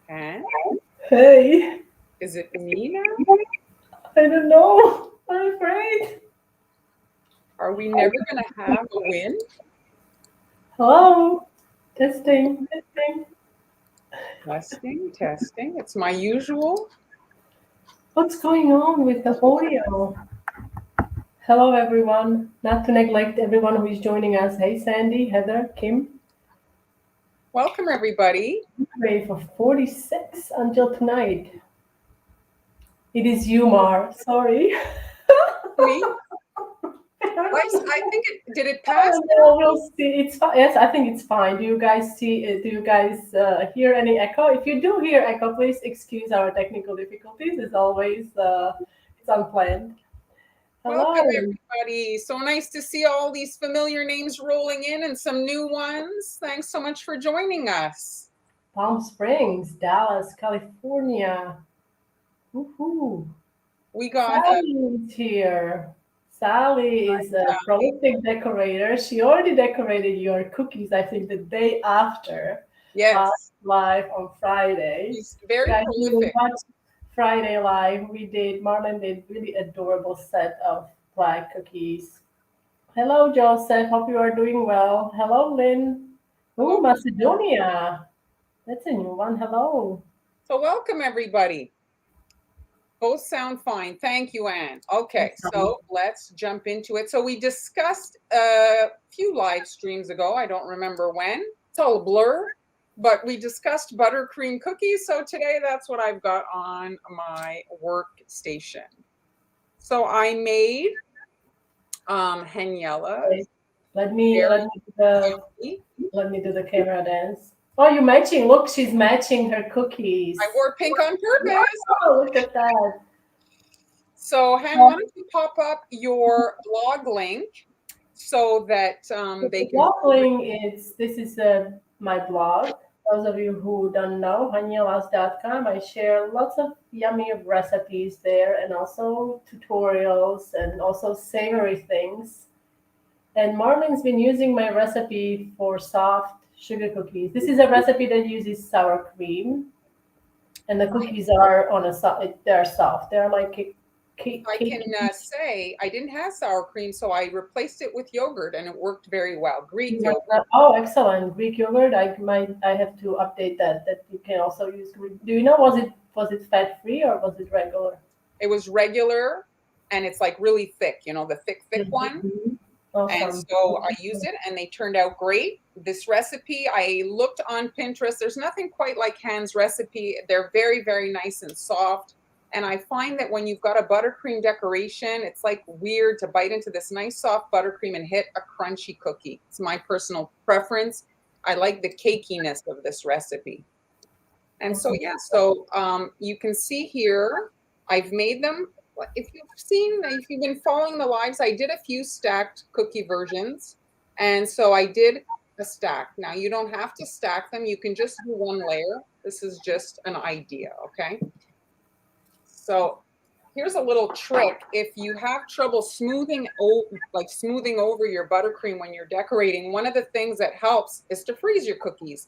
And Hey, is it me now? I don't know. I'm afraid. Are we never going to have a win? Hello. Testing, testing. Testing, testing. It's my usual. What's going on with the audio? Hello, everyone. Not to neglect everyone who is joining us. Hey, Sandy, Heather, Kim. Welcome, everybody. Ready for 46 until tonight. It is you, Mar. Sorry. Me? I think did it pass? Oh, no, we'll see. It's fine. Yes, I think it's fine. Do you guys see? Do you guys hear any echo? If you do hear echo, please excuse our technical difficulties. As always, it's unplanned. Welcome, Hello, everybody. So nice to see all these familiar names rolling in and some new ones. Thanks so much for joining us. Palm Springs, Dallas, California. Woohoo! We got Sally is here. Sally is a prolific decorator. She already decorated your cookies, I think, the day after yes, last live on Friday. she's very Guys, we prolific. watched Friday live. Marlon did really adorable set of black cookies. Hello, Joseph. Hope you are doing well. Hello, Lynn. Hello. Oh, Macedonia. That's a new one. Hello. So welcome, everybody. Both sound fine. Thank you, Anne. Okay, so let's jump into it. So we discussed a few live streams ago. I don't remember when. It's all a blur, but we discussed buttercream cookies. So today that's what I've got on my workstation. So I made Haniela. Let me do the camera dance. Oh, you matching. Look, she's matching her cookies. I wore pink on purpose. Oh, look at that. So, Han, why don't you pop up your blog link so that they can. Blog link is this is my blog. Those of you who don't know, hanielas.com, I share lots of yummy recipes there and also tutorials and also savory things. And Marlon's been using my recipe for soft sugar cookies. This is a recipe that uses sour cream, and the cookies are on a soft. They're soft. They're like I can say I didn't have sour cream, so I replaced it with yogurt, and it worked very well. Greek yogurt. Oh, excellent! Greek yogurt. I have to update that. That you can also use Greek. Do you know was it fat free or was it regular? It was regular, and it's like really thick. You know, the thick one. Mm-hmm. Awesome. And so I used it, and they turned out great. This recipe, I looked on Pinterest. There's nothing quite like Han's recipe. They're very, very nice and soft. And I find that when you've got a buttercream decoration, it's like weird to bite into this nice soft buttercream and hit a crunchy cookie. It's my personal preference. I like the cakiness of this recipe. And so, yeah, so you can see here, I've made them. If you've been following the lives, I did a few stacked cookie versions. And so I did a stack. Now, you don't have to stack them. You can just do one layer. This is just an idea, okay? So here's a little trick. If you have trouble smoothing over your buttercream when you're decorating, one of the things that helps is to freeze your cookies.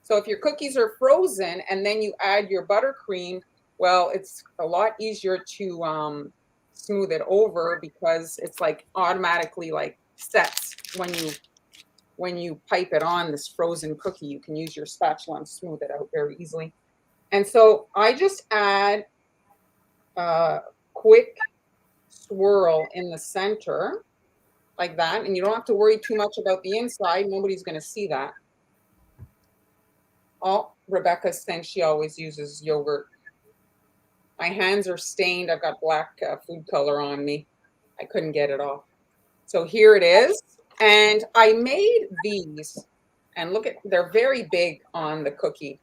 So if your cookies are frozen and then you add your buttercream, well, it's a lot easier to smooth it over because it's like automatically like sets when you pipe it on this frozen cookie. You can use your spatula and smooth it out very easily. And so I just add quick swirl in the center like that, and you don't have to worry too much about the inside. Nobody's going to see that. Oh, Rebecca's saying she always uses yogurt. My hands are stained. I've got black food color on me. I couldn't get it off. So here it is. And I made these, and look at, they're very big on the cookie.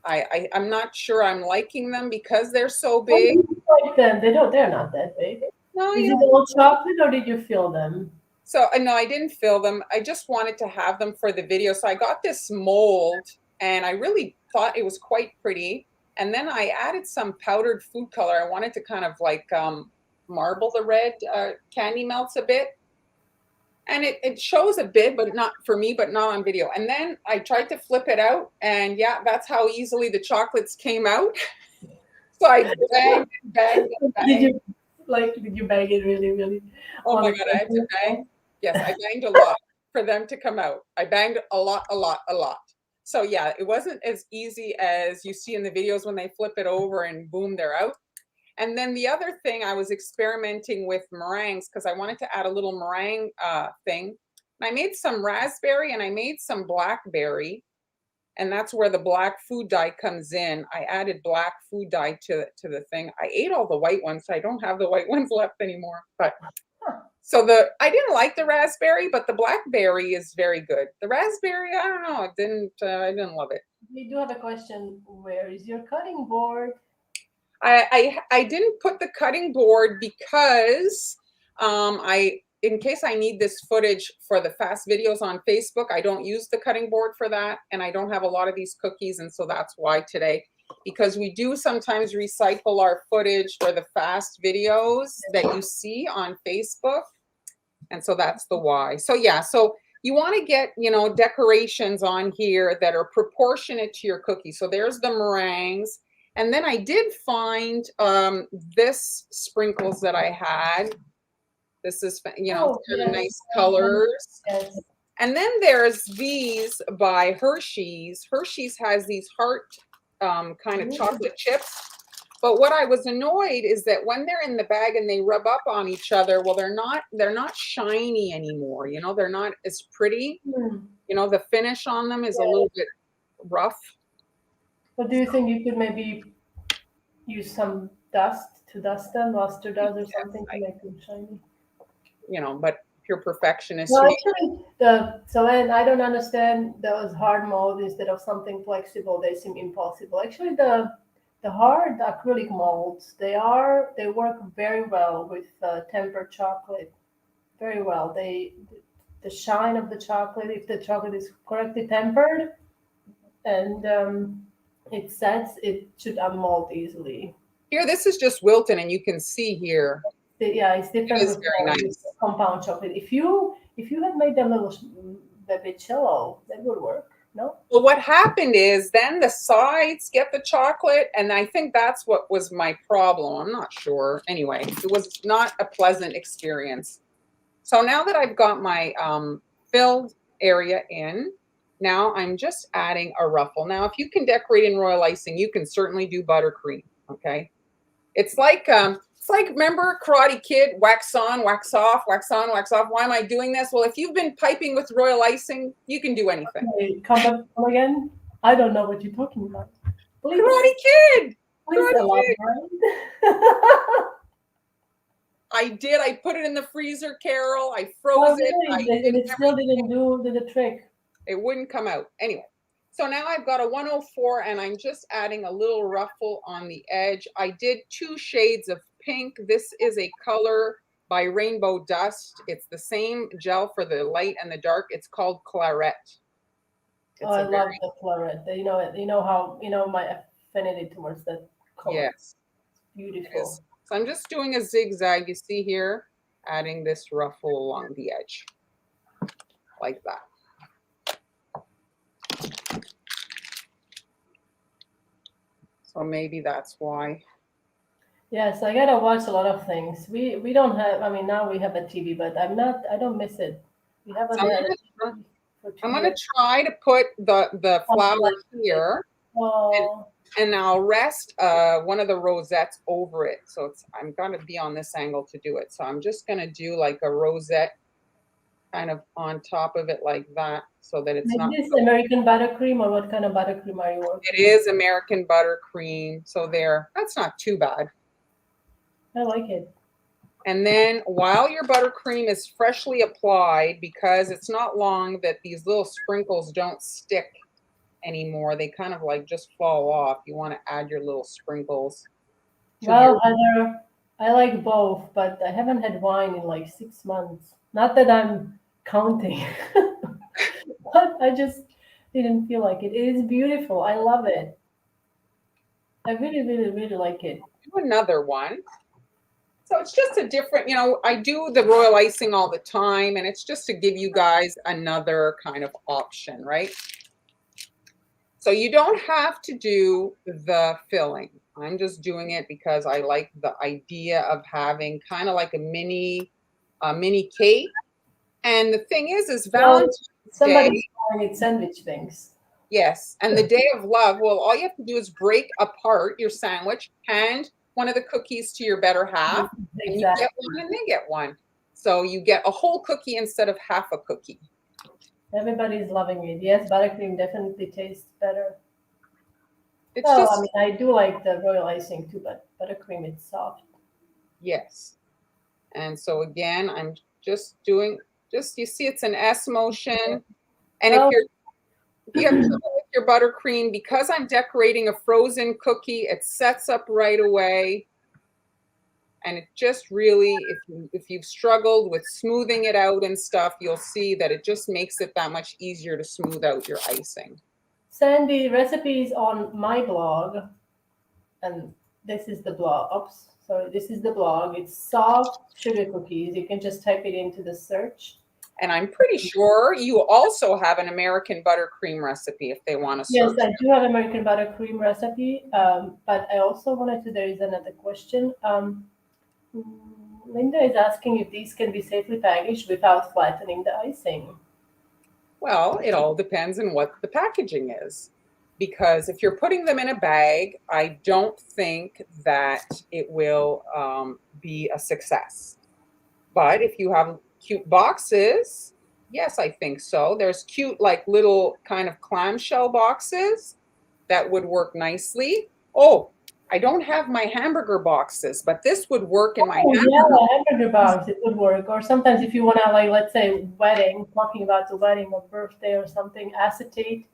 I'm not sure I'm liking them because they're so big. Like them. They're not that big. No, Is it all chocolate or did you fill them? So no, I didn't fill them. I just wanted to have them for the video. So I got this mold, and I really thought it was quite pretty. And then I added some powdered food color. I wanted to kind of like marble the red candy melts a bit. And it shows a bit, but not for me, but not on video. And then I tried to flip it out, and yeah, that's how easily the chocolates came out. So I banged and banged and Did banged. you did you bang it really, really Oh on my the God, I had to table? bang. Yes, I banged a lot for them to come out. I banged a lot, a lot, a lot. So yeah, it wasn't as easy as you see in the videos when they flip it over and boom, they're out. And then the other thing, I was experimenting with meringues because I wanted to add a little meringue thing. And I made some raspberry and I made some blackberry, and that's where the black food dye comes in. I added black food dye to the thing. I ate all the white ones, so I don't have the white ones left anymore. But Huh. so I didn't like the raspberry, but the blackberry is very good. The raspberry, I don't know, I didn't love it. We do have a question. Where is your cutting board? I didn't put the cutting board because I in case I need this footage for the fast videos on Facebook, I don't use the cutting board for that, and I don't have a lot of these cookies, and so that's why today, because we do sometimes recycle our footage for the fast videos that you see on Facebook, and so that's the why. So yeah, so you want to get, decorations on here that are proportionate to your cookie. So there's the meringues. And then I did find this sprinkles that I had. This is, Oh, kind of yes. nice colors. Yes. And then there's these by Hershey's. Hershey's has these heart kind of Ooh. chocolate chips. But what I was annoyed is that when they're in the bag and they rub up on each other, well, they're not shiny anymore. They're not as pretty. Hmm. The finish on them is a Yeah. little bit rough. But do you think you could maybe use some dust to dust them, luster dust or Yes, something to make them shiny? but if you're perfectionist, Well, actually, and I don't understand those hard molds instead of something flexible. They seem impossible. Actually, the hard acrylic molds they work very well with tempered chocolate. Very well. The shine of the chocolate, if the chocolate is correctly tempered and it sets, it should unmold easily. here, this is just Wilton, and you can see here, Yeah, it's it different is with very nice. compound chocolate. If you had made them little baby cello, that would work. No. Well, what happened is then the sides get the chocolate, and I think that's what was my problem. I'm not sure. Anyway, it was not a pleasant experience. So now that I've got my filled area in, now I'm just adding a ruffle. Now, if you can decorate in royal icing, you can certainly do buttercream. Okay, it's like remember Karate Kid, wax on, wax off, wax on, wax off. Why am I doing this? Well, if you've been piping with royal icing, you can do anything. Okay, come again. I don't know what you're talking about. Please, Karate Kid, please Karate Kid. elaborate. I did. I put it in the freezer, Carol. I froze Oh, it. I really? did It still didn't do the trick. It wouldn't come out. Anyway, so now I've got a 104 and I'm just adding a little ruffle on the edge. I did 2 shades of pink. This is a color by Rainbow Dust. It's the same gel for the light and the dark. It's called Claret. Oh, It's I a love very, the claret. You know it. You know how my affinity towards that color. yes, it Beautiful. is. So I'm just doing a zigzag, you see here, adding this ruffle along the edge like that. So maybe that's why. Yes, I gotta watch a lot of things. We don't have. I mean, now we have a TV, but I don't miss it. We So haven't had a TV for two I'm gonna years. try to put the Oh, I flower like it. here, and Oh, and I'll rest one of the rosettes over it. So I'm gonna be on this angle to do it. So I'm just gonna do like a rosette kind of on top of it like that, so that it's is not. this American buttercream or what kind of buttercream are you It working with? is American buttercream. So there, that's not too bad. I like it. And then while your buttercream is freshly applied, because it's not long that these little sprinkles don't stick anymore, they kind of like just fall off. You want to add your little sprinkles to your. Well, Heather, I like both, but I haven't had wine in like 6 months. Not that I'm counting, but I just didn't feel like it. It is beautiful. I love it. I really, really, really like it. Do another one. It's So it's just a different, I do the royal icing all the time, and it's just to give you guys another kind of option, right? So you don't have to do the filling. I'm just doing it because I like the idea of having kind of like a mini cake. And the thing is Well, Valentine's Day. somebody's calling it sandwich things. Yes, and the day of love, well, all you have to do is break apart your sandwich, hand one of the cookies to your better half, and you get Exactly. one and they get one. So you get a whole cookie instead of half a cookie. Everybody's loving it. Yes, buttercream definitely tastes better. It's Well, I just, mean, I do like the royal icing too, but buttercream is soft. yes. And so again, I'm just doing, you see it's an S motion. And Well, if you have trouble with your buttercream, because I'm decorating a frozen cookie, it sets up right away. And it just really, if you've struggled with smoothing it out and stuff, you'll see that it just makes it that much easier to smooth out your icing. Sandy recipes on my blog, and this is the blog. Oops, sorry, this is the blog. It's soft sugar cookies. You can just type it into the search. And I'm pretty sure you also have an American buttercream recipe if they want to Yes, search. I do have American buttercream recipe, but I also wanted to. There is another question. Linda is asking if these can be safely packaged without flattening the icing. Well, it all depends on what the packaging is. Because if you're putting them in a bag, I don't think that it will be a success. But if you have cute boxes, yes, I think so. There's cute, like little kind of clamshell boxes that would work nicely. Oh, I don't have my hamburger boxes, but this would work in my Oh yeah, hamburger. hamburger box, it would work. Or sometimes if you want to, like, let's say wedding, talking about the wedding or birthday or something, acetate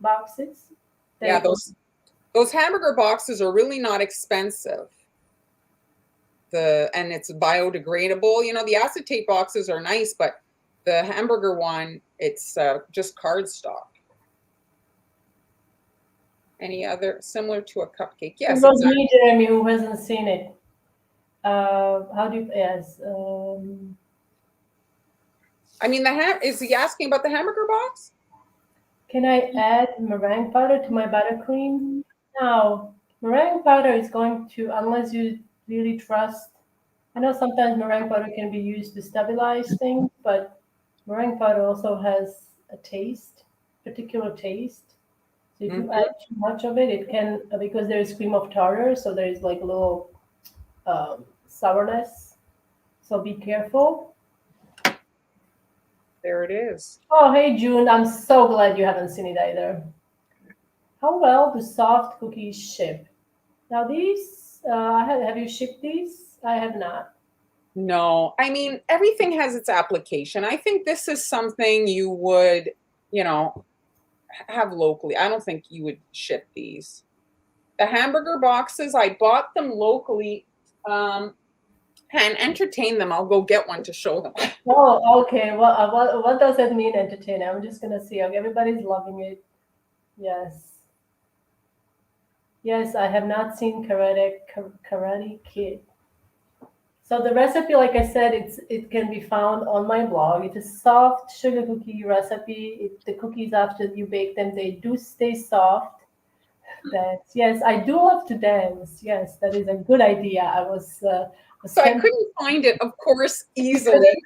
boxes. Yeah, They those hamburger boxes are really not expensive. And it's biodegradable. The acetate boxes are nice, but the hamburger one, it's just cardstock. Any other similar to a cupcake? It Yes, was exactly. me, Jeremy, who hasn't seen it. How do you, yes. I mean, is he asking about the hamburger box? Can I add meringue powder to my buttercream? No, meringue powder is going to, unless you really trust. I know sometimes meringue powder can be used to stabilize things, but meringue powder also has a taste, particular taste. So if you Mhm. add too much of it, it can, because there is cream of tartar, so there is like a little sourness. So be careful. There it is. Oh, hey June, I'm so glad you haven't seen it either. How well do soft cookies ship? Now these, have you shipped these? I have not. No, I mean, everything has its application. I think this is something you would, you know, have locally. I don't think you would ship these. The hamburger boxes, I bought them locally and entertain them. I'll go get one to show them. Oh, okay. What does that mean, entertain? I'm just gonna see. Okay, everybody's loving it. Yes. Yes, I have not seen Karate Kid. So the recipe, like I said, it can be found on my blog. It's a soft sugar cookie recipe. The cookies after you bake them, they do stay soft. Dance. Yes, I do love to dance. Yes, that is a good idea. I was So I tempted. couldn't find it, of course, easily,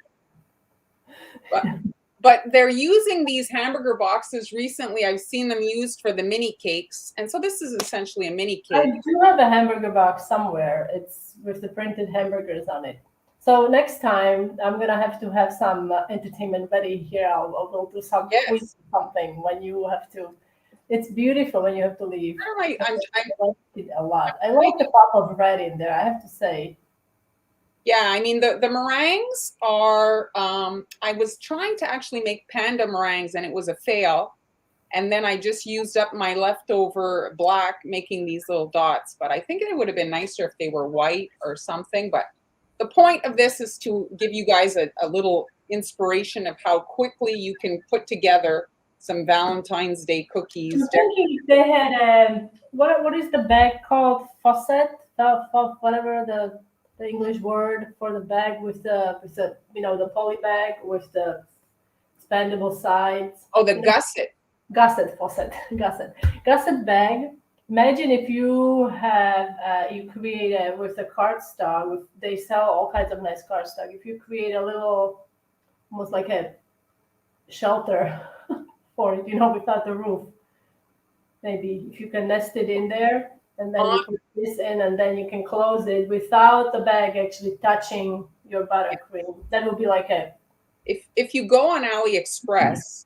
but they're using these hamburger boxes recently. I've seen them used for the mini cakes, and so this is essentially a mini I cake. do have a hamburger box somewhere. It's with the printed hamburgers on it. So next time I'm gonna have to have some entertainment ready here. We'll do some quiz Yes. something when you have to. It's beautiful when you have to leave. Where am I? I like it a lot. I like the pop of red in there. I have to say. Yeah, I mean the meringues are. I was trying to actually make panda meringues, and it was a fail. And then I just used up my leftover black making these little dots. But I think it would have been nicer if they were white or something. But the point of this is to give you guys a little inspiration of how quickly you can put together some Valentine's Day I'm cookies. thinking they had what is the bag called? Faucet, whatever the. the English word for the bag with the the poly bag with the expandable sides. Oh, the gusset. Gusset faucet, gusset bag. Imagine if you have you create a with a cardstock. They sell all kinds of nice cardstock. If you create a little, almost like a shelter for it, without the roof. Maybe if you can nest it in there, and then you put this in, and then you can close it without the bag actually touching your buttercream. That would be like a. If you go on AliExpress,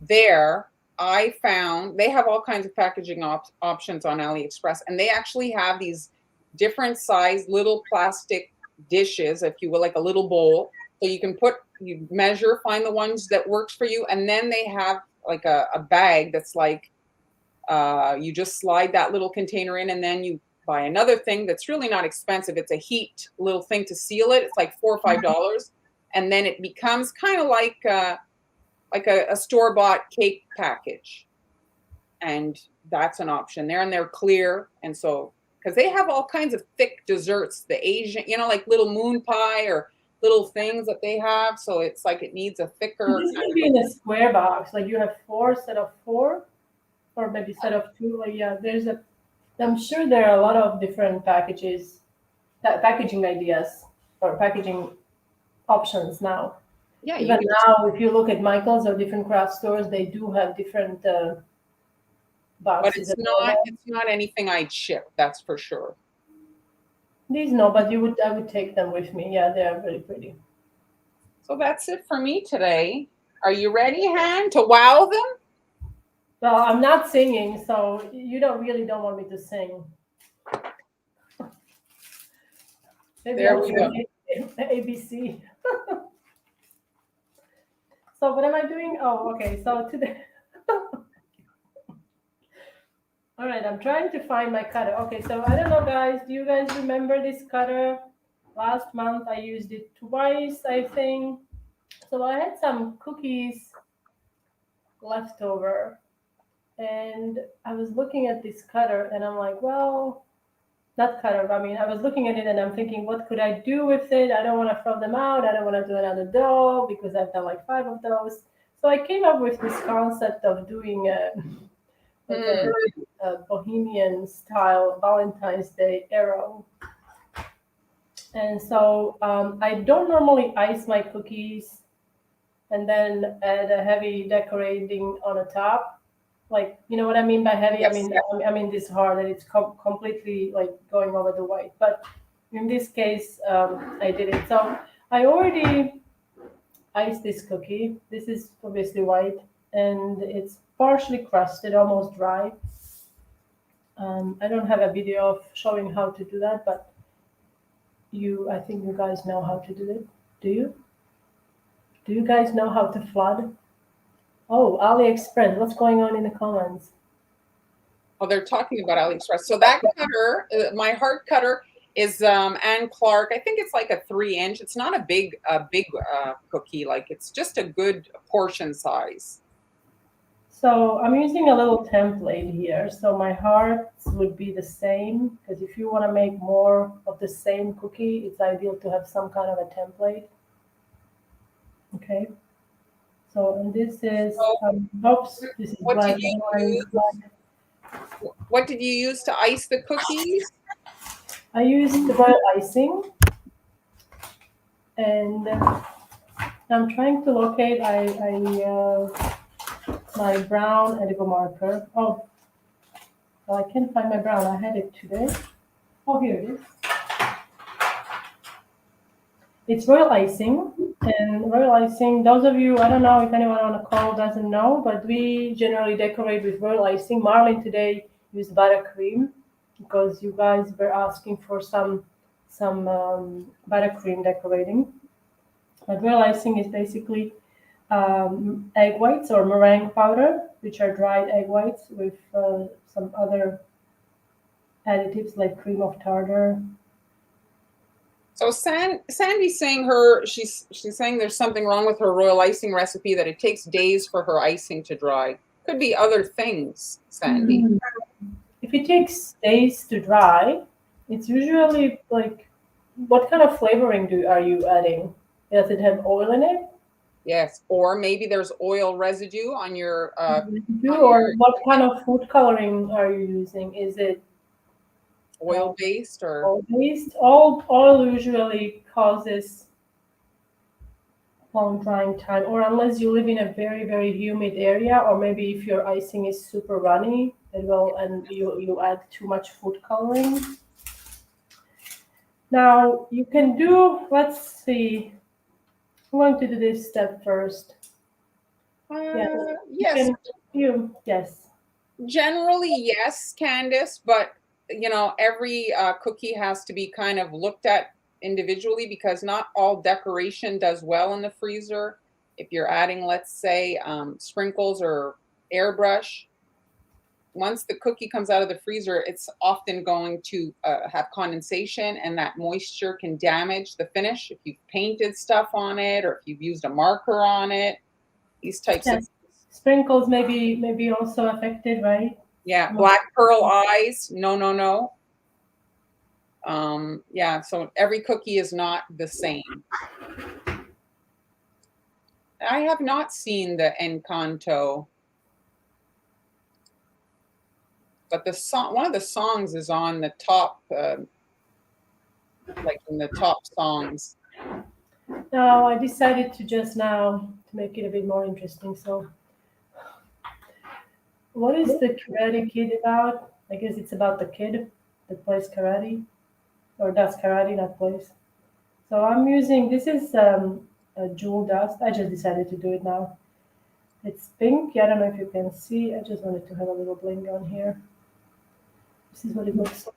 there I found they have all kinds of packaging options on AliExpress, and they actually have these different size little plastic dishes, if you will, like a little bowl. So you measure, find the ones that works for you, and then they have like a bag that's like you just slide that little container in, and then you buy another thing that's really not expensive. It's a heat little thing to seal it. It's like $4 or $5, and then it becomes kind of like a store-bought cake package, and that's an option there. And they're clear, and so because they have all kinds of thick desserts, the Asian, like little moon pie or little things that they have. So it's like it needs a thicker. This would be in a square box. Like you have four set of four, or maybe set of two. Like yeah, there's a. I'm sure there are a lot of different packaging ideas or packaging options now. Yeah, Even now, if you look at Michael's or different craft stores, they do have different but boxes. it's not anything I'd ship, that's for sure. These no, but I would take them with me. Yeah, they are really pretty. So that's it for me today. Are you ready, Han, to wow them? Well, I'm not singing, so you don't want me to sing. Maybe There I'll we go. ABC. So what am I doing? Oh, okay. So today. All right, I'm trying to find my cutter. Okay, so I don't know, guys. Do you guys remember this cutter? Last month I used it twice, I think. So I had some cookies left over, and I was looking at this cutter, and I'm like, well, not cutter. I mean, I was looking at it, and I'm thinking, what could I do with it? I don't want to throw them out. I don't want to do another dough because I've done like 5 of those. So I came up with this concept of doing like a very bohemian style Valentine's Day arrow. And so I don't normally ice my cookies and then add a heavy decorating on the top. Like, you know what I mean by heavy? Yes, I mean this hard that it's completely like going over the white. But in this case, I did it. So I already iced this cookie. This is obviously white, and it's partially crusted, almost dry. I don't have a video of showing how to do that, but I think you guys know how to do it. Do you? Do you guys know how to flood? Oh, AliExpress. What's going on in the comments? Oh, they're talking about AliExpress. So that cutter, my heart cutter, is Anne Clark. I think it's like a 3-inch. It's not a big cookie. Like it's just a good portion size. So I'm using a little template here. So my hearts would be the same, because if you want to make more of the same cookie, it's ideal to have some kind of a template. Okay. So, and this is, oops, this is What black. did you use? What did you use to ice the cookies? I used the royal icing, and I'm trying to locate my brown edible marker. Oh, well, I can't find my brown. I had it today. Oh, here it is. It's royal icing, and royal icing, those of you, I don't know if anyone on the call doesn't know, but we generally decorate with royal icing. Marlyn today used buttercream because you guys were asking for some buttercream decorating. But royal icing is basically egg whites or meringue powder, which are dried egg whites with some other additives like cream of tartar. So Sandy's saying she's saying there's something wrong with her royal icing recipe, that it takes days for her icing to dry. Could be other things, Sandy. If it takes days to dry, it's usually like what kind of flavoring are you adding? Does it have oil in it? Yes, or maybe there's oil residue on Or your what kind of food coloring are you using? Is it oil based or oil based? All usually causes long drying time, or unless you live in a very very humid area, or maybe if your icing is super runny, it will, and you add too much food coloring. Now you can do. Let's see. I'm going to do this step first. Yes, you yes, can. You yes. generally yes, Candice, but every cookie has to be kind of looked at individually because not all decoration does well in the freezer. If you're adding, let's say, sprinkles or airbrush, once the cookie comes out of the freezer, it's often going to have condensation, and that moisture can damage the finish if you've painted stuff on it or if you've used a marker on it. These types of Yes. Sprinkles maybe also affected, right? yeah, black pearl eyes. No, no, no. Yeah, so every cookie is not the same. I have not seen the Encanto, but the song, one of the songs is on the top, like in the top songs. Now I decided to just now to make it a bit more interesting. So, what is the Karate Kid about? I guess it's about the kid that plays karate or does karate, not plays. So I'm using this is a jewel dust. I just decided to do it now. It's pink. I don't know if you can see. I just wanted to have a little bling on here. This is what it looks like.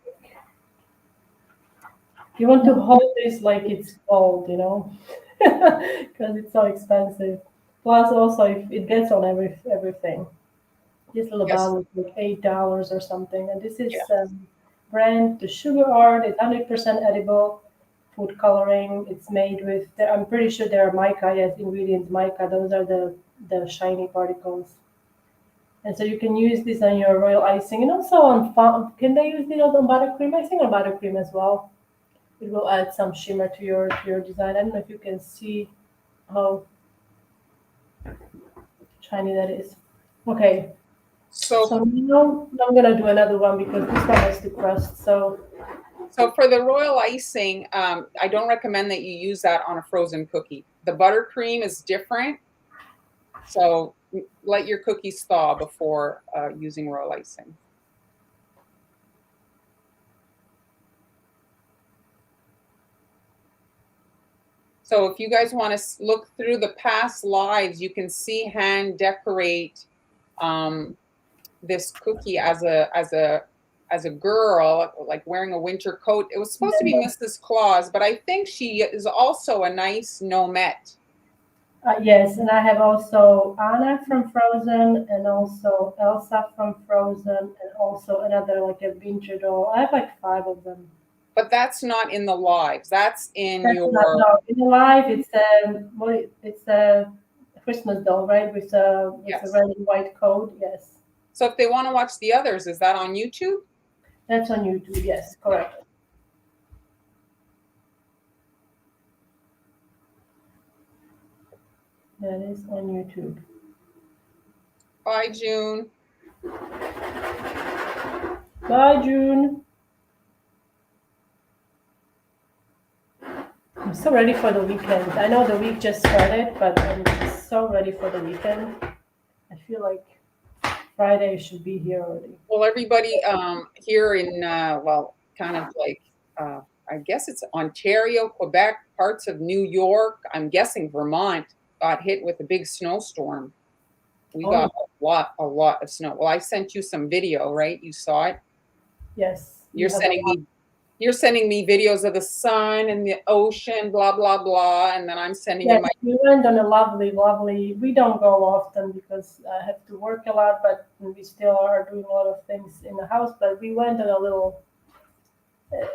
You want to hold this like it's gold, because it's so expensive. Plus, also, if it gets on everything. This little Yes, bottle is like $8 or something, and this is yeah. brand the Sugar Art. It's 100% edible food coloring. It's made with. I'm pretty sure there are mica. Yes, ingredients mica. Those are the shiny particles. And so you can use this on your royal icing, and also on can they use it on buttercream? I think on buttercream as well. It will add some shimmer to your design. I don't know if you can see how shiny that is. Okay, So, so now I'm gonna do another one because this one has to crust. So so for the royal icing, I don't recommend that you use that on a frozen cookie. The buttercream is different, so let your cookies thaw before using royal icing. So if you guys want to look through the past lives, you can see Han decorate this cookie as a girl, like wearing a winter coat. It was supposed to be Mrs. Claus, but I think she is also a nice nomette. yes, and I have also Anna from Frozen, and also Elsa from Frozen, and also another like a winter doll. I have like five of them. But that's not in the lives. That's in That's not your no. In the live, it's a Christmas doll, right? With a yes. red and white coat. Yes, So if they want to watch the others, is that on YouTube? that's on YouTube. Yes, correct. That is on YouTube. Bye, June. Bye, June. I'm so ready for the weekend. I know the week just started, but I'm just so ready for the weekend. I feel like Friday should be here already. Well, everybody here in well, kind of like I guess it's Ontario, Quebec, parts of New York. I'm guessing Vermont got hit with a big snowstorm. We got Oh, a lot of snow. Well, I sent you some video, right? You saw it. yes, You're you have a sending lot. me you're sending me videos of the sun and the ocean, blah blah blah, and then I'm sending you Yes, my we went on a lovely, lovely. We don't go often because I have to work a lot, but we still are doing a lot of things in the house. But we went on a little.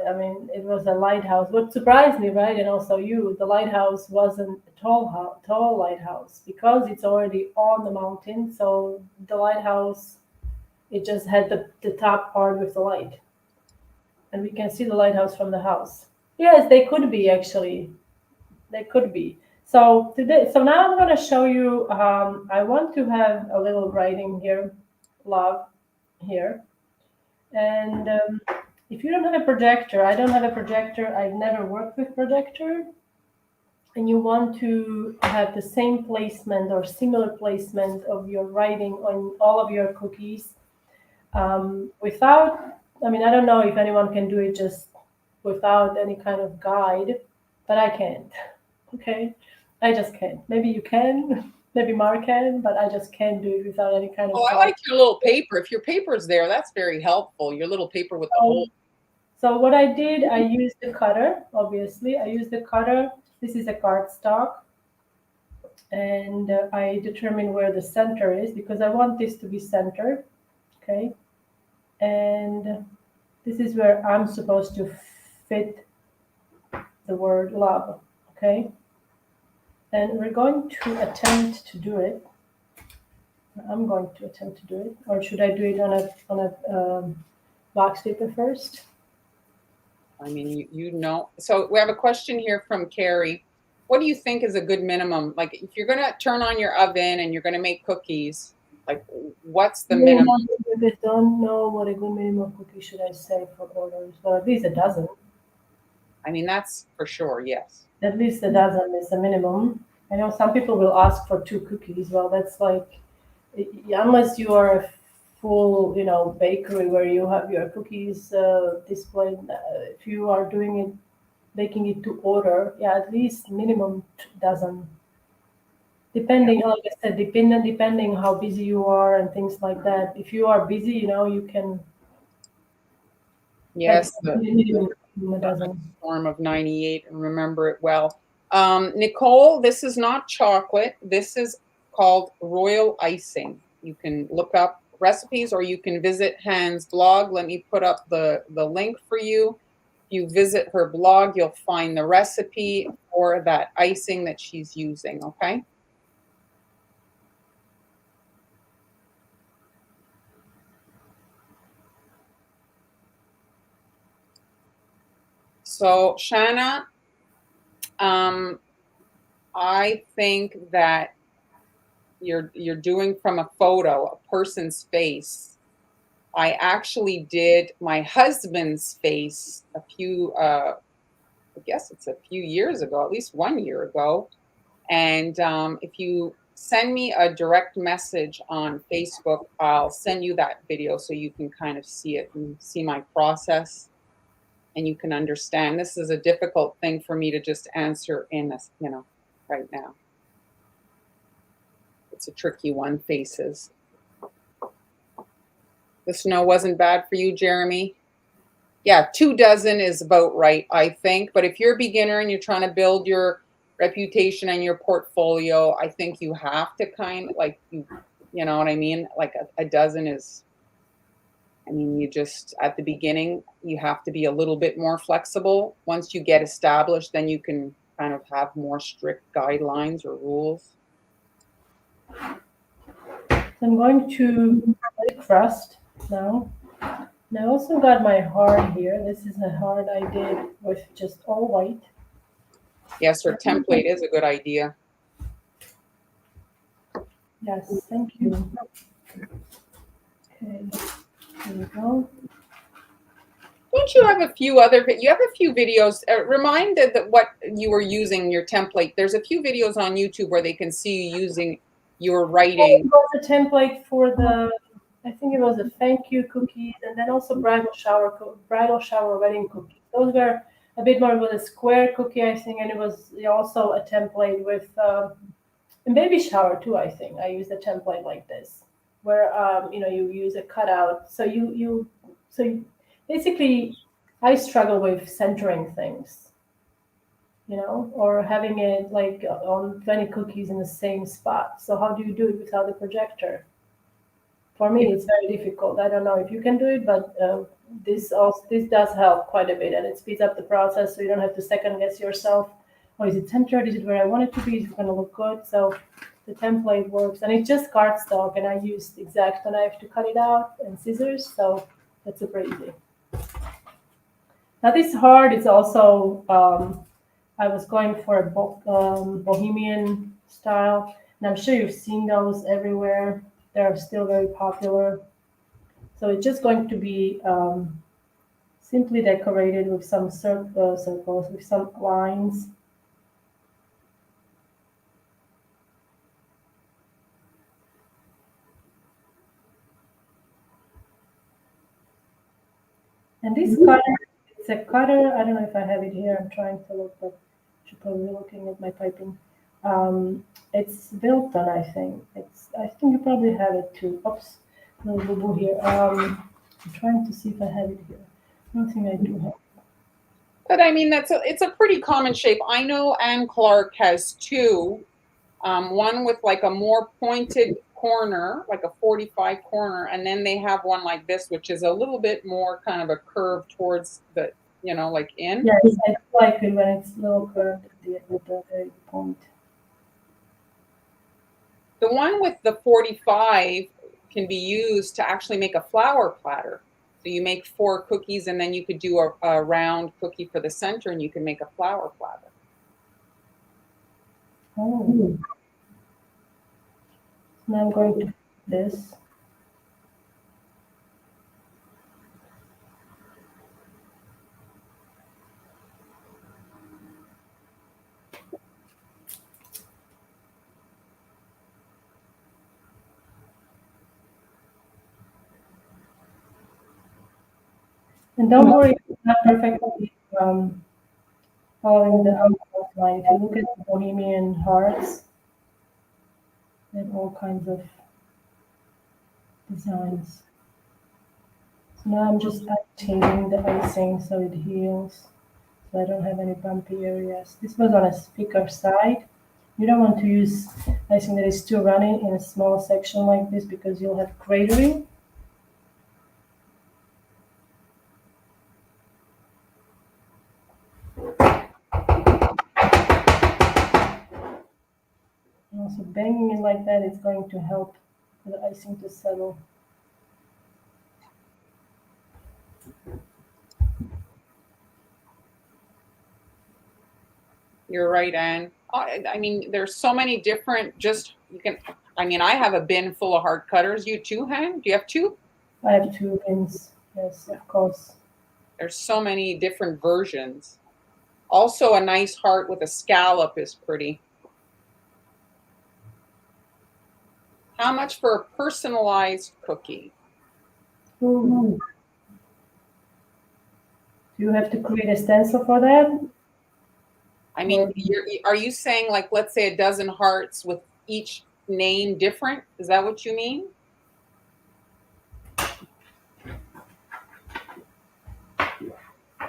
I mean, it was a lighthouse. What surprised me, right, and also you, the lighthouse wasn't a tall lighthouse because it's already on the mountain. So the lighthouse, it just had the top part with the light, and we can see the lighthouse from the house. Yes, they could be actually. They could be. So today, so now I'm going to show you. I want to have a little writing here, love, here. And if you don't have a projector, I don't have a projector. I've never worked with projector. And you want to have the same placement or similar placement of your writing on all of your cookies without, I mean, I don't know if anyone can do it just without any kind of guide, but I can't. Okay, I just can't. Maybe you can, maybe Mark can, but I just can't do it without any kind Oh, of I guide. like your little paper. If your paper is there, that's very helpful. Your little paper with the hole. So what I did, I used the cutter, obviously. I used the cutter. This is a cardstock. And I determine where the center is because I want this to be centered. Okay. And this is where I'm supposed to fit the word love. Okay. And we're going to attempt to do it. I'm going to attempt to do it, or should I do it on a box paper first? I mean, you know. So we have a question here from Carrie. What do you think is a good minimum? Like, if you're gonna turn on your oven and you're gonna make cookies, like, what's the minimum? I don't know what a good minimum cookie should I say for orders. Well, at least a dozen. I mean, that's for sure. Yes. At least a dozen is the minimum. I know some people will ask for two cookies. Well, that's like, unless you are a full, bakery where you have your cookies displayed. If you are doing it, baking it to order, yeah, at least minimum dozen. Depending, like I said, depending how busy you are and things like that. If you are busy, you can like Yes. The minimum a dozen. storm of '98 and remember it well. Nicole, this is not chocolate. This is called royal icing. You can look up recipes or you can visit Han's blog. Let me put up the link for you. If you visit her blog, you'll find the recipe for that icing that she's using, okay? So, Shanna, um, I think that you're doing from a photo, a person's face. I actually did my husband's face I guess it's a few years ago, at least 1 year ago. And if you send me a direct message on Facebook, I'll send you that video so you can kind of see it and see my process and you can understand. This is a difficult thing for me to just answer in this, right now. It's a tricky one, faces. The snow wasn't bad for you, Jeremy? Yeah, 2 dozen is about right, I think. But if you're a beginner and you're trying to build your reputation and your portfolio, I think you have to kind of like you know what I mean? Like a dozen is, I mean, you just at the beginning, you have to be a little bit more flexible. Once you get established, then you can kind of have more strict guidelines or rules. I'm going to let it crust now. And I also got my heart here. This is a heart I did with just all white. Yes, her template is a good idea. Yes, thank you. Okay, here we go. Don't you have a few other, you have a few videos, reminded that what you were using, your template. There's a few videos on YouTube where they can see you using your writing. It was a template for I think it was a thank you cookies, and then also bridal shower wedding cookies. Those were a bit more with a square cookie, I think, and it was also a template with and baby shower too. I think I used a template like this, where you use a cutout. Basically, I struggle with centering things, or having it like on 20 cookies in the same spot. So how do you do it without a projector? For me, it's very difficult. I don't know if you can do it, but this does help quite a bit, and it speeds up the process, so you don't have to second guess yourself. Oh, is it centered? Is it where I want it to be? Is it going to look good? So the template works, and it's just cardstock, and I used X-Acto knife to cut it out and scissors, so that's super easy. That is hard. It's also I was going for a bohemian style, and I'm sure you've seen those everywhere. They're still very popular. So it's just going to be simply decorated with some circles, with some lines. And this cutter, it's a cutter. I don't know if I have it here. I'm trying to look, but I should probably be looking at my piping. It's built on, I think. I think you probably have it too. Oops, little boo boo here. I'm trying to see if I have it here. I don't think I do have. But I mean, it's a pretty common shape. I know Anne Clark has two. One with like a more pointed corner, like a 45 corner, and then they have one like this, which is a little bit more kind of a curve towards the, like in. Yes, I do like it when it's a little curved at the very point. The one with the 45 can be used to actually make a flower platter. So you make 4 cookies, and then you could do a round cookie for the center, and you can make a flower platter. Oh, now I'm going to do this. And don't worry, it's not perfectly following the outline. If you look at the Bohemian hearts, they have all kinds of designs. So now I'm just changing the icing so it heals, so I don't have any bumpy areas. This was on a thicker side. You don't want to use icing that is too runny in a small section like this because you'll have cratering. And also banging it like that is going to help the icing to settle. You're right, Anne. I mean, there's so many different. I mean, I have a bin full of heart cutters. You too, Han? Do you have two? I have 2 pins. Yes, of course. There's so many different versions. Also, a nice heart with a scallop is pretty. How much for a personalized cookie? Ooh. Do you have to create a stencil for that? I mean, are you saying, like, let's say a dozen hearts with each name different? Is that what you mean?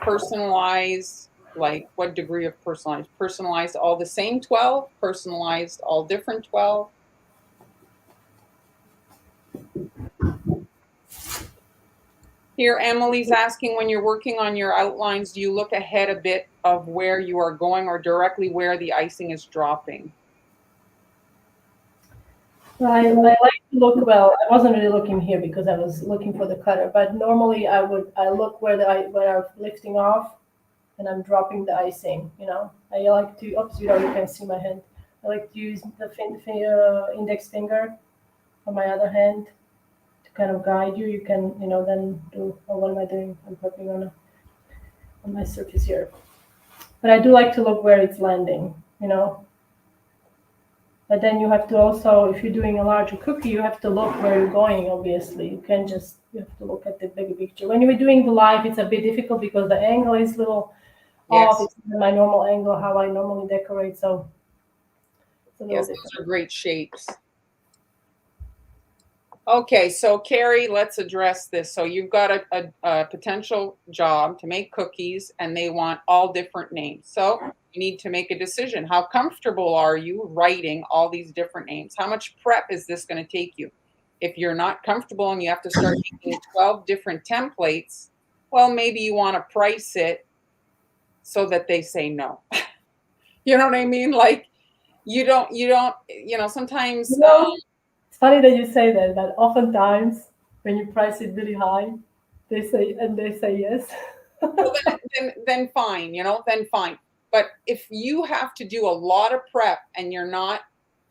Personalized, like what degree of personalized? Personalized all the same 12? Personalized all different 12? Here, Emily's asking, when you're working on your outlines, do you look ahead a bit of where you are going or directly where the icing is dropping? I like to look well. I wasn't really looking here because I was looking for the cutter, but normally I look where I'm lifting off and I'm dropping the icing. I like to. Oops, you can see my hand. I like to use the index finger on my other hand to kind of guide you. You can then do. Oh, what am I doing? I'm putting on my surface here. But I do like to look where it's landing. But then you have to also, if you're doing a larger cookie, you have to look where you're going, obviously. You have to look at the bigger picture. When you're doing the live, it's a bit difficult because the angle is a little off. Yes. It's not my normal angle, how I normally decorate. So it's a little Yes, different. those are great shapes. Okay, so Carrie, let's address this. So you've got a potential job to make cookies, and they want all different names. So you need to make a decision. How comfortable are you writing all these different names? How much prep is this going to take you? If you're not comfortable and you have to start making 12 different templates, well, maybe you want to price it so that they say no. You know what I mean? Like sometimes It's funny that you say that, but oftentimes when you price it really high, they say yes. Well, then fine, then fine. But if you have to do a lot of prep and you're not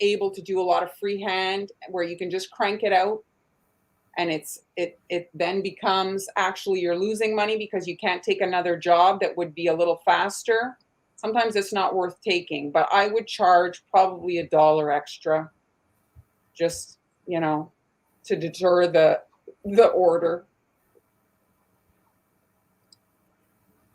able to do a lot of freehand where you can just crank it out, and it then becomes actually you're losing money because you can't take another job that would be a little faster. Sometimes it's not worth taking, but I would charge probably $1 extra just, to deter the order.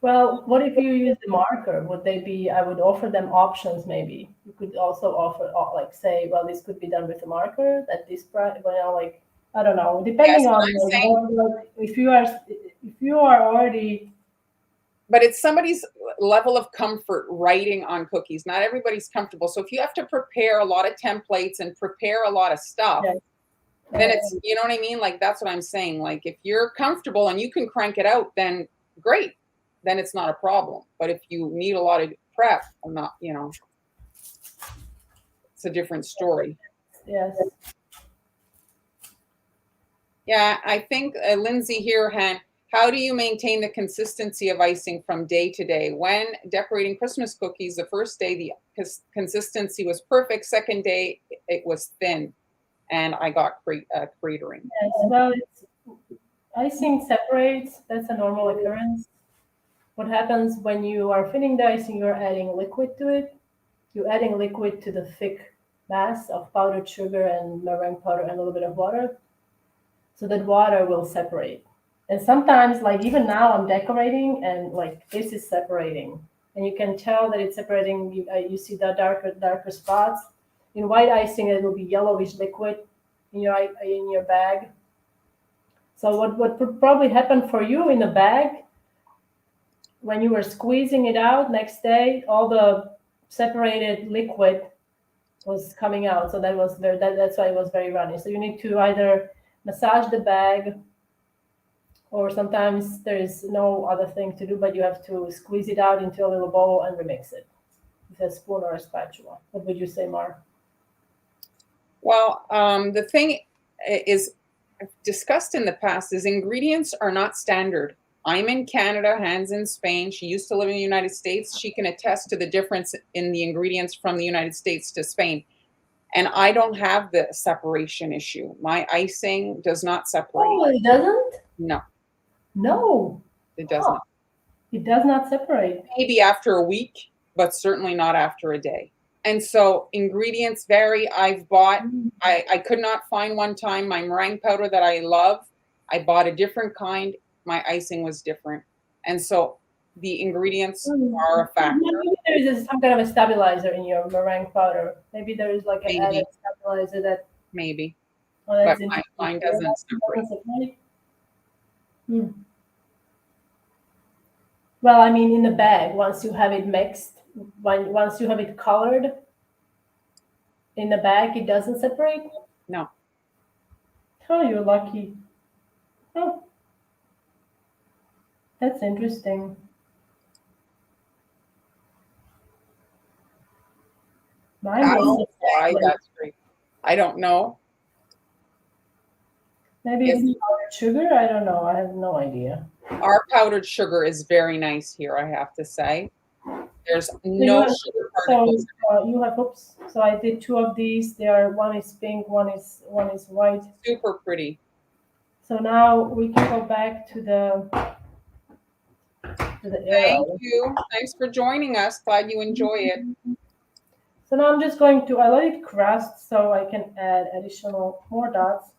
Well, what if you use the marker? Would they be, I would offer them options maybe. You could also offer, like, say, well, this could be done with a marker at this price, like, I don't know, Yes, depending but on I'm like, saying, if you are already, but it's somebody's level of comfort writing on cookies. Not everybody's comfortable. So if you have to prepare a lot of templates and prepare a lot of stuff, yeah, then it's, you know what I mean? Like, that's what I'm saying. Like, if you're comfortable and you can crank it out, then great. Then it's not a problem. But if you need a lot of prep, I'm not, it's a different story. yes. Yeah, I think Lindsay here, how do you maintain the consistency of icing from day to day? When decorating Christmas cookies, the first day the consistency was perfect. Second day it was thin, and I got cratering. Yes, well, icing separates. That's a normal occurrence. What happens when you are thinning the icing, you're adding liquid to it. You're adding liquid to the thick mass of powdered sugar and meringue powder and a little bit of water. So that water will separate. And sometimes, like even now, I'm decorating and like this is separating. And you can tell that it's separating. You see the darker spots. In white icing, it will be yellowish liquid in your bag. So what would probably happen for you in the bag when you were squeezing it out next day, all the separated liquid was coming out. So that's why it was very runny. So you need to either massage the bag, or sometimes there is no other thing to do, but you have to squeeze it out into a little bowl and remix it with a spoon or a spatula. What would you say, Mar? Well, the thing is, discussed in the past, is ingredients are not standard. I'm in Canada, Han's in Spain. She used to live in the United States. She can attest to the difference in the ingredients from the United States to Spain. And I don't have the separation issue. My icing does not separate. Oh, it doesn't? No, No. it does not. It does not separate. Maybe after a week, but certainly not after a day. And so ingredients vary. I've bought, I could not find one time my meringue powder that I love. I bought a different kind. My icing was different. And so the ingredients are a factor. Maybe there is some kind of a stabilizer in your meringue powder. Maybe there is like an added stabilizer that. Maybe. Oh, that's But mine doesn't separate. Well, I mean, in the bag, once you have it mixed, once you have it colored, in the bag, it doesn't separate? No. Oh, you're lucky. Oh, that's interesting. That's great. I don't know. Maybe it's powdered sugar? I don't know. I have no idea. Our powdered sugar is very nice here, I have to say. There's no sugar particles. So you have, oops. So I did two of these. One is pink, one is white. Super pretty. So now we can go back to the Thank you. Thanks for joining us. Glad you enjoy it. So now I'm just going to, I let it crust so I can add more dots.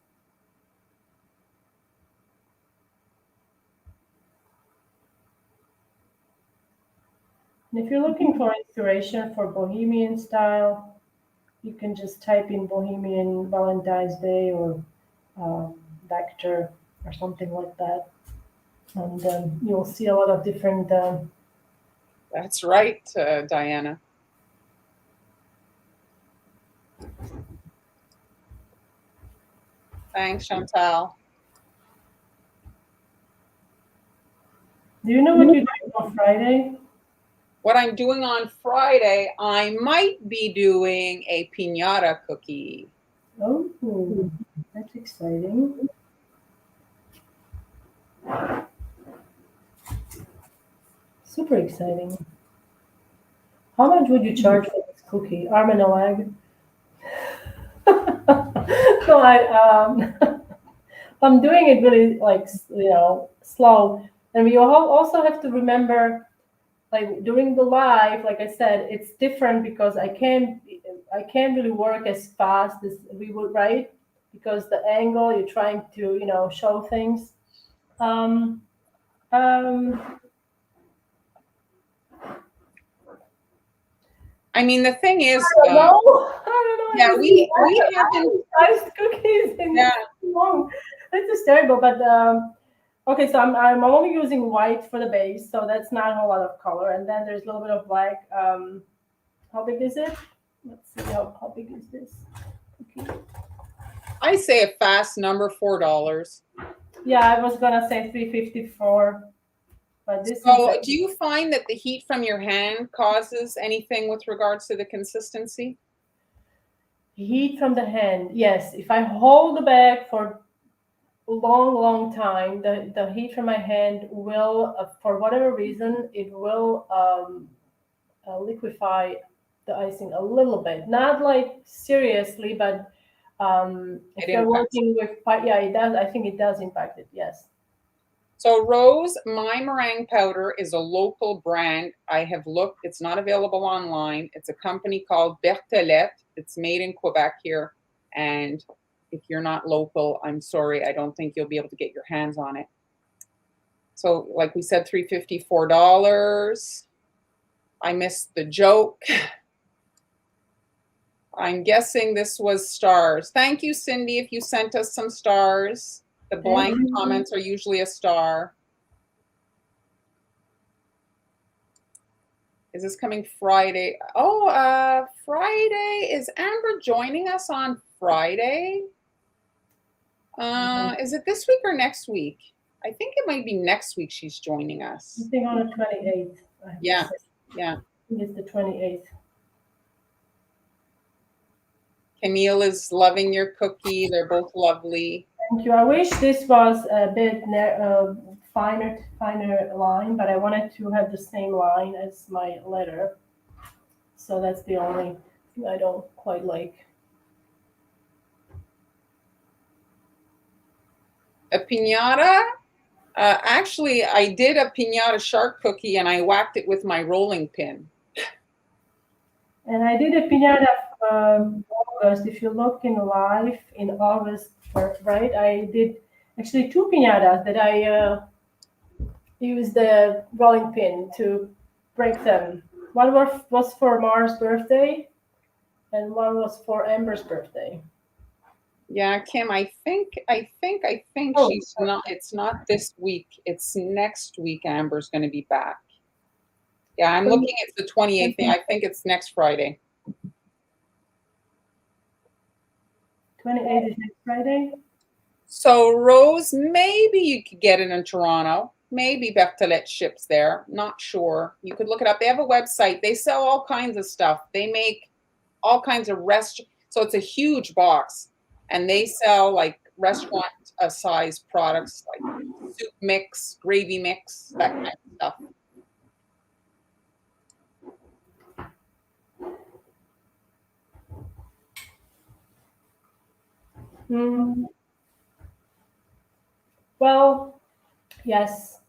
And if you're looking for inspiration for Bohemian style, you can just type in Bohemian Valentine's Day or Vector or something like that. And you'll see a lot of different. That's right, Diana. Thanks, Chantal. Do you know what you're doing on Friday? What I'm doing on Friday, I might be doing a piñata cookie. Oh, that's exciting. Super exciting. How much would you charge for this cookie? Arm and a leg? So I'm doing it really like slow, and we also have to remember like during the live, like I said, it's different because I can't really work as fast as we would, right? Because the angle you're trying to show things. Um, um, I mean, the thing is, I don't know. I don't know. yeah, we I haven't, haven't sliced cookies in yeah. so long. This is terrible. But okay, so I'm only using white for the base, so that's not a whole lot of color. And then there's a little bit of black. How big is it? Let's see how big is this cookie. I say a fast number, $4. Yeah, I was gonna say 354, but this is So, do you find that the heat from your hand causes anything with regards to the consistency? heat from the hand. Yes, if I hold the bag for a long, long time, the heat from my hand will, for whatever reason, it will liquefy the icing a little bit. Not like seriously, but if It you're impacts. working with, yeah, it does. I think it does impact it. Yes. So, Rose, my meringue powder is a local brand. I have looked, it's not available online. It's a company called Berthellet. It's made in Quebec here. And if you're not local, I'm sorry, I don't think you'll be able to get your hands on it. So, like we said, $354. I missed the joke. I'm guessing this was stars. Thank you, Cindy, if you sent us some stars. The blank Thank you. comments are usually a star. Is this coming Friday? Oh, Friday. Is Amber joining us on Friday? Is it this week or next week? I think it might be next week she's joining us. I think on the 28th. Yeah, yeah. I think it's the 28th. Camille is loving your cookie. They're both lovely. Thank you. I wish this was a bit finer line, but I wanted to have the same line as my letter. So that's the only thing I don't quite like. A piñata? Actually, I did a piñata shark cookie and I whacked it with my rolling pin. And I did a piñata August. If you look in live in August, right? I did actually two piñatas that I used the rolling pin to break them. One was for Mars' birthday, and one was for Amber's birthday. Yeah, Kim, I think Oh. she's not, it's not this week. It's next week Amber's going to be back. Yeah, I'm looking at the 28th. I think it's next Friday. 28th is next Friday. So, Rose, maybe you could get it in Toronto. Maybe Berthellet ships there. Not sure. You could look it up. They have a website. They sell all kinds of stuff. They make all kinds of so it's a huge box. And they sell like restaurant size products like soup mix, gravy mix, that kind of stuff. Well, yes.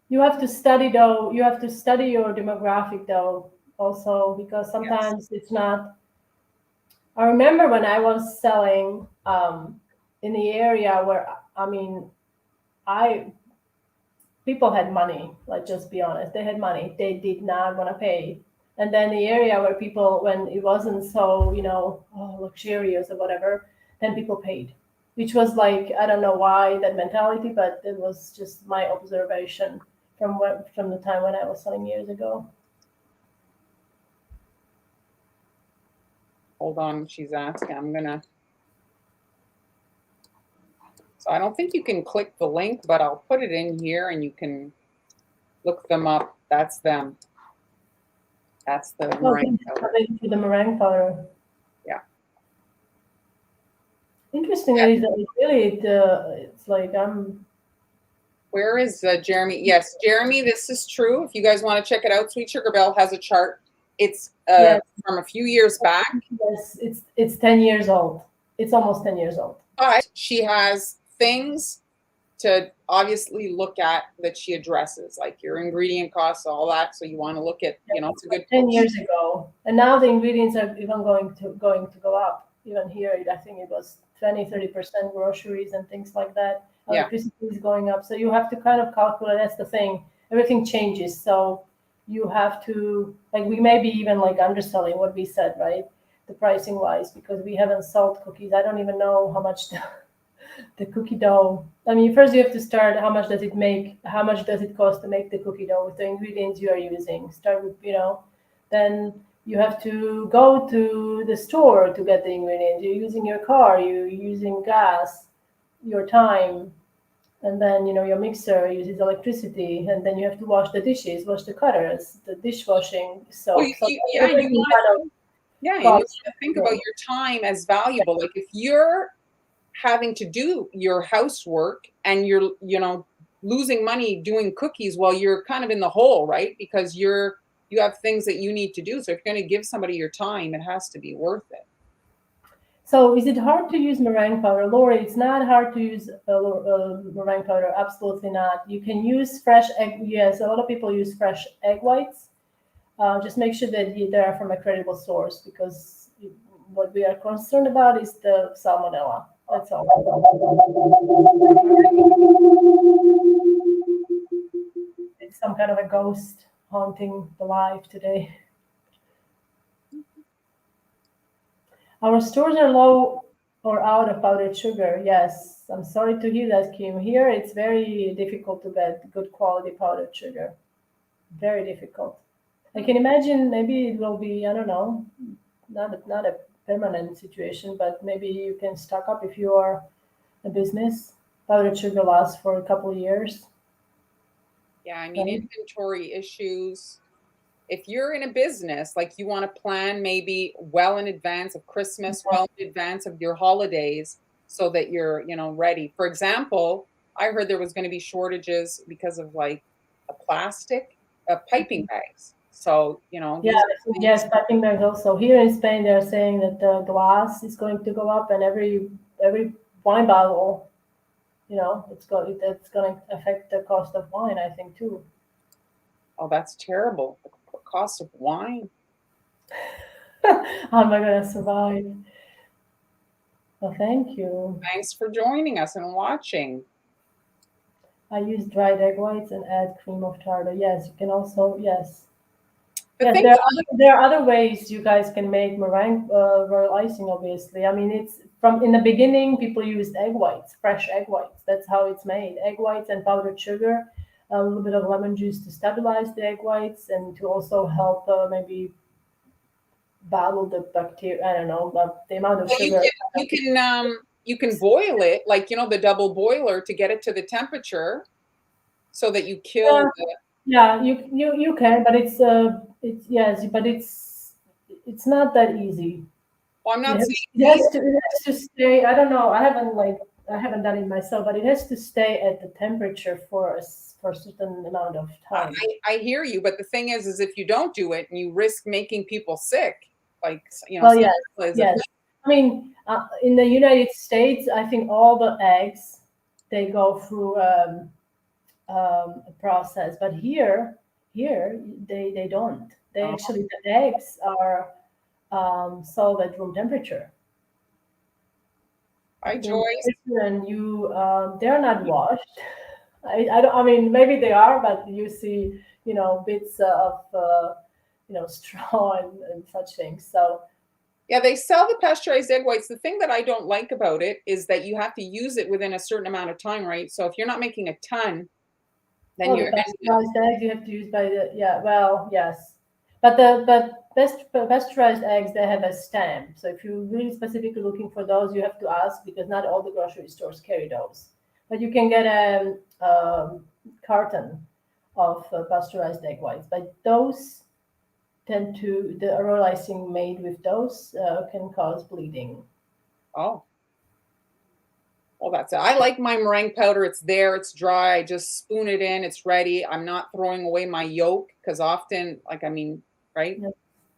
You have to study though. You have to study your demographic though, also because sometimes it's not. I remember when I was selling in the area where I people had money. Like just be honest, they had money. They did not want to pay. And then the area where people, when it wasn't so luxurious or whatever, then people paid, which was like I don't know why that mentality, but it was just my observation from the time when I was selling years ago. Hold on, she's asking. I'm gonna. So I don't think you can click the link, but I'll put it in here and you can look them up. That's them. That's the meringue powder. The meringue powder. Yeah. Interestingly, it's really it's like Where is Jeremy? Yes, Jeremy, this is true. If you guys want to check it out, Sweet Sugar Belle has a chart. It's Yes, from a few years back, yes, it's 10 years old. It's almost 10 years old. but she has things to obviously look at that she addresses, like your ingredient costs, all that. So you want to look at, it's a good 10 years ago, and now the ingredients are even going to go up. Even here, I think it was 20-30% groceries and things like that. Yeah. Electricity is going up, so you have to kind of calculate. That's the thing. Everything changes, so you have to, like, we may be even like underselling what we said, right? The pricing wise, because we haven't sold cookies. I don't even know how much the cookie dough. I mean, first you have to start. How much does it make? How much does it cost to make the cookie dough with the ingredients you are using? Start with, then you have to go to the store to get the ingredients. You're using your car. You're using gas, your time, and then your mixer uses electricity, and then you have to wash the dishes, wash the cutters, the dishwashing Well, soap. So yeah, you everything want kind of to, yeah, and you want costs. to think about your time as valuable. Like if you're having to do your housework and you're, losing money doing cookies, well, you're kind of in the hole, right? Because you have things that you need to do. So if you're going to give somebody your time, it has to be worth it. So is it hard to use meringue powder? Lori, it's not hard to use meringue powder. Absolutely not. You can use fresh egg. Yes, a lot of people use fresh egg whites. Just make sure that they are from a credible source, because what we are concerned about is the salmonella. That's all. It's some kind of a ghost haunting the life today. Our stores are low or out of powdered sugar. Yes, I'm sorry to hear that, Kim. Here it's very difficult to get good quality powdered sugar. Very difficult. I can imagine maybe it will be, I don't know, not a permanent situation, but maybe you can stock up if you are a business. Powdered sugar lasts for a couple of years. Yeah, I mean, Right? inventory issues. If you're in a business, like you want to plan maybe well in advance of Christmas, well in advance of your holidays, so that you're, ready. For example, I heard there was going to be shortages because of like a plastic, piping bags. So, Yeah, these are things. yes, I think there's also here in Spain they're saying that the glass is going to go up, and every wine bottle, it's going to affect the cost of wine, I think too. Oh, that's terrible. The cost of wine. How am I going to survive? Well, thank you. Thanks for joining us and watching. I use dried egg whites and add cream of tartar. Yes, you can also, yes. The Yes, thing there are other ways you guys can make meringue royal icing. Obviously, I mean it's from in the beginning people used egg whites, fresh egg whites. That's how it's made. Egg whites and powdered sugar, a little bit of lemon juice to stabilize the egg whites and to also help maybe battle the bacteria. I don't know, but the amount of well, sugar. you can boil it, like, the double boiler, to get it to the temperature so that you Yeah, kill the. yeah, you can, but it's yes, but it's not that easy. Well, I'm It not has, saying it easy. has to it has to stay. I don't know. I haven't done it myself, but it has to stay at the temperature for a certain amount of time. I hear you, but the thing is if you don't do it and you risk making people sick, like, Well, yes, salmonella is a yes. thing. I mean, in the United States, I think all the eggs they go through a process, but here they don't. They Oh, actually the eggs are sold at room temperature. hi, In Joyce. Switzerland, they're not washed. I don't. I mean, maybe they are, but you see, bits of straw and such things. So Yeah, they sell the pasteurized egg whites. The thing that I don't like about it is that you have to use it within a certain amount of time, right? So if you're not making a ton, then well, you're. the pasteurized eggs you have to use by the yeah. Well, yes, but pasteurized eggs they have a stamp. So if you're really specifically looking for those, you have to ask because not all the grocery stores carry those. But you can get a carton of pasteurized egg whites. But those tend to the oral icing made with those can cause bleeding. Oh, Well, that's it. I like my meringue powder. It's there, it's dry. I just spoon it in, it's ready. I'm not throwing away my yolk because often, like, I mean, right?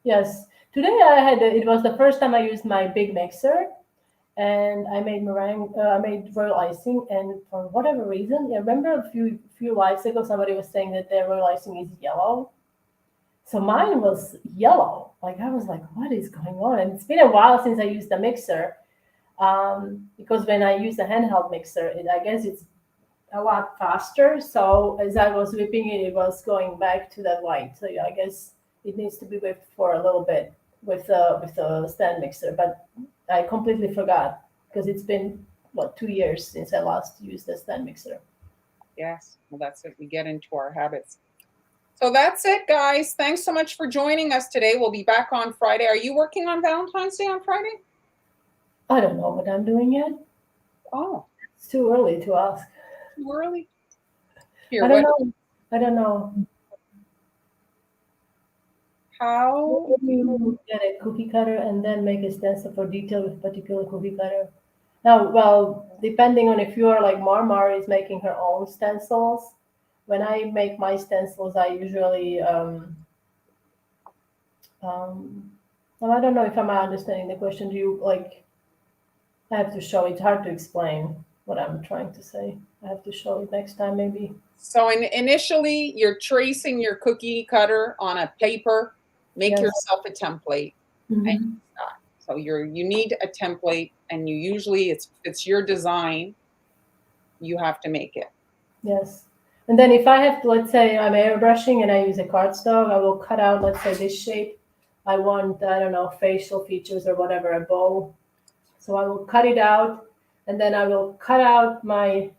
Yes. Today I had it was the first time I used my big mixer, and I made meringue. I made royal icing, and for whatever reason, I remember a few lives ago somebody was saying that their royal icing is yellow. So mine was yellow. Like I was like, what is going on? And it's been a while since I used the mixer. Because when I use a handheld mixer, I guess it's a lot faster. So as I was whipping it, it was going back to that white. So yeah, I guess it needs to be whipped for a little bit with a stand mixer. But I completely forgot because it's been what 2 years since I last used the stand mixer. Yes. Well, that's it. We get into our habits. So that's it, guys. Thanks so much for joining us today. We'll be back on Friday. Are you working on Valentine's Day on Friday? I don't know what I'm doing yet. Oh, It's too early to ask. too early. Here, I don't what? know. I don't know. How? Maybe you get a cookie cutter and then make a stencil for detail with particular cookie cutter. Now, well, depending on if you are like Marmar is making her own stencils. When I make my stencils, I usually well, I don't know if I'm understanding the question. Do you like? I have to show. It's hard to explain what I'm trying to say. I have to show it next time, maybe. So initially, you're tracing your cookie cutter on a paper. Make Yes. yourself a template, and Hmm. so you need a template, and you usually it's your design. You have to make it. Yes. And then if I have to, let's say I'm airbrushing and I use a cardstock, I will cut out, let's say this shape. I want, I don't know, facial features or whatever, a bow. So I will cut it out, and then I will cut out my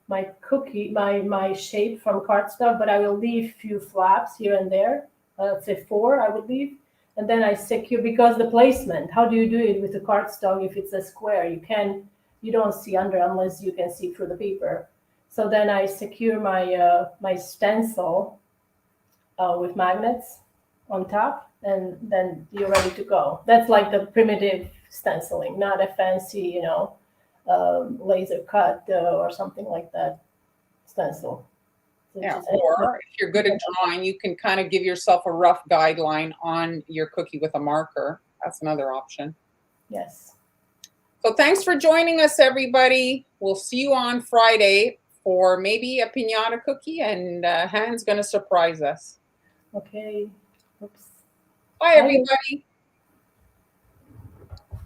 cookie, my shape from cardstock, but I will leave few flaps here and there. Let's say four, I would leave. And then I secure because the placement. How do you do it with the cardstock if it's a square? You don't see under unless you can see through the paper. So then I secure my stencil with magnets on top, and then you're ready to go. That's like the primitive stenciling, not a fancy, laser cut or something like that stencil. So Yeah. just Or if you're good at drawing, you can kind of give yourself a rough guideline on your cookie with a marker. That's another option. yes. So thanks for joining us, everybody. We'll see you on Friday for maybe a piñata cookie, and Han's going to surprise us. Okay. Oops. Bye, Bye. everybody.